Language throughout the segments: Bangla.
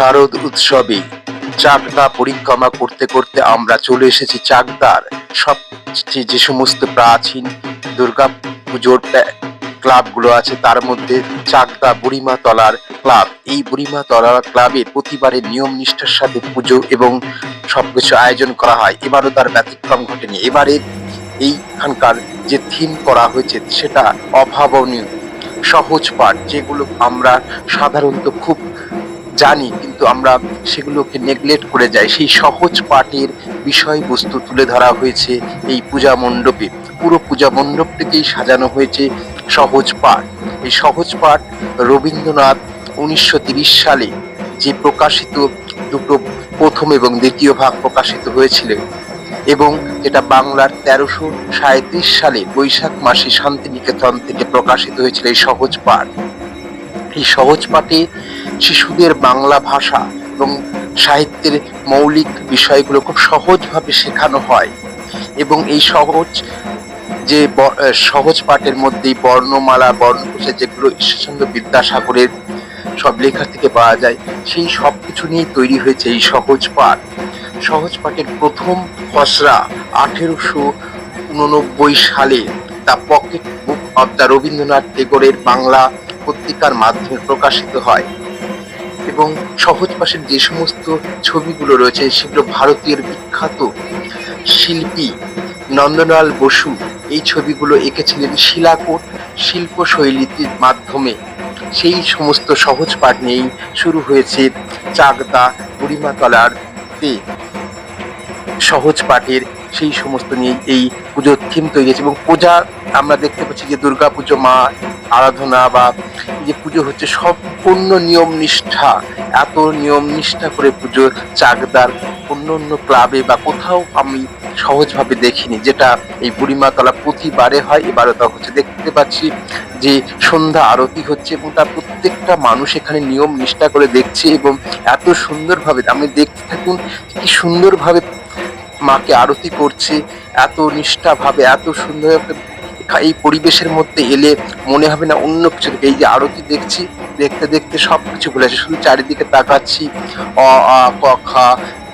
শারদ উৎসবে চাকদা পরিক্রমা করতে করতে আমরা চলে এসেছি চাকদার সবচেয়ে যে সমস্ত প্রাচীন দুর্গা পুজোর ক্লাবগুলো আছে তার মধ্যে চাকদা বুড়িমা তলার ক্লাব। এই বুড়িমা তলার ক্লাবে প্রতিবারের নিয়ম নিষ্ঠার সাথে পুজো এবং সবকিছু আয়োজন করা হয়। এবারও তার ব্যতিক্রম ঘটেনি। এবারে এইখানকার যে থিম করা হয়েছে সেটা অভাবনীয় সহজ পাঠ, যেগুলো আমরা সাধারণত খুব জানি কিন্তু আমরা সেগুলোকে নেগলেক্ট করে যাই। সেই সহজ পাঠের বিষয়বস্তু তুলে ধরা হয়েছে এই পূজা মণ্ডপে। পুরো পূজা মণ্ডপটিকেই সাজানো হয়েছে সহজ পাঠ। এই সহজ পাঠ রবীন্দ্রনাথ 1930 সালে যে প্রকাশিত দুটো প্রথম এবং দ্বিতীয় ভাগ প্রকাশিত হয়েছিল এবং যেটা বাংলার 1337 সালে বৈশাখ মাসে শান্তিনিকেতন থেকে প্রকাশিত হয়েছিল এই সহজ পাঠ। এই সহজ পাঠে শিশুদের বাংলা ভাষা এবং সাহিত্যের মৌলিক বিষয়গুলো খুব সহজভাবে শেখানো হয় এবং এই সহজ পাঠের মধ্যেই বর্ণমালা বর্ণকোষে যেগুলো ঈশ্বরচন্দ্র বিদ্যাসাগরের সব লেখা থেকে পাওয়া যায় সেই সব কিছু নিয়ে তৈরি হয়েছে এই সহজ পাঠ। সহজ পাঠের প্রথম খসড়া 1889 সালে the pocket book of the Rabindranath টেগোরের বাংলা পত্রিকার মাধ্যমে প্রকাশিত হয় এবং সহজ পাঠের যে সমস্ত ছবিগুলো রয়েছে সেগুলো ভারতীয় বিখ্যাত শিল্পী নন্দলাল বসু এই ছবিগুলো এঁকেছিলেন শিলাকোট শিল্পশৈলীর মাধ্যমে। সেই সমস্ত সহজ পাঠ নিয়েই শুরু হয়েছে চাকদা বুড়িমাতলার সহজ পাঠের সেই সমস্ত নিয়ে এই পুজোর থিম তৈরি হয়েছে এবং পূজা আমরা দেখতে পাচ্ছি যে দুর্গা পুজো মা আরাধনা বা যে পুজো হচ্ছে সম্পূর্ণ নিয়ম নিষ্ঠা, এত নিয়ম নিষ্ঠা করে পুজো চাকদার অন্য ক্লাবে বা কোথাও আমি সহজভাবে দেখিনি, যেটা এই বুড়িমাতলা প্রতিবারে হয়। এবারও তা হচ্ছে। দেখতে পাচ্ছি যে সন্ধ্যা আরতি হচ্ছে এবং তার প্রত্যেকটা মানুষ এখানে নিয়ম নিষ্ঠা করে দেখছে এবং এত সুন্দরভাবে আপনি দেখতে থাকুন কি সুন্দরভাবে মাকে আরতি করছে, এত নিষ্ঠাভাবে এত সুন্দর। এই পরিবেশের মধ্যে এলে মনে হবে না অন্য কিছু। এই যে আরতি দেখছি, দেখতে দেখতে সবকিছু ভুলে যাচ্ছে, শুধু চারিদিকে তাকাচ্ছি। অ আ ক খ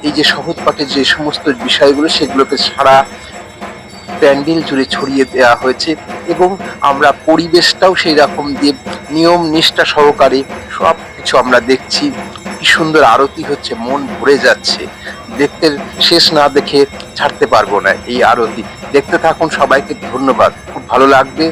এই যে সহজ পাঠে যে সমস্ত বিষয়গুলো সেগুলোকে সারা প্যান্ডেল জুড়ে ছড়িয়ে দেওয়া হয়েছে এবং আমরা পরিবেশটাও সেই রকম দিয়ে নিয়ম নিষ্ঠা সহকারে সব কিছু আমরা দেখছি। কি সুন্দর আরতি হচ্ছে, মন ভরে যাচ্ছে। দেখতে শেষ না দেখে ছাড়তে পারবো না এই আরতি। দেখতে থাকুন, সবাইকে ধন্যবাদ, খুব ভালো লাগবে।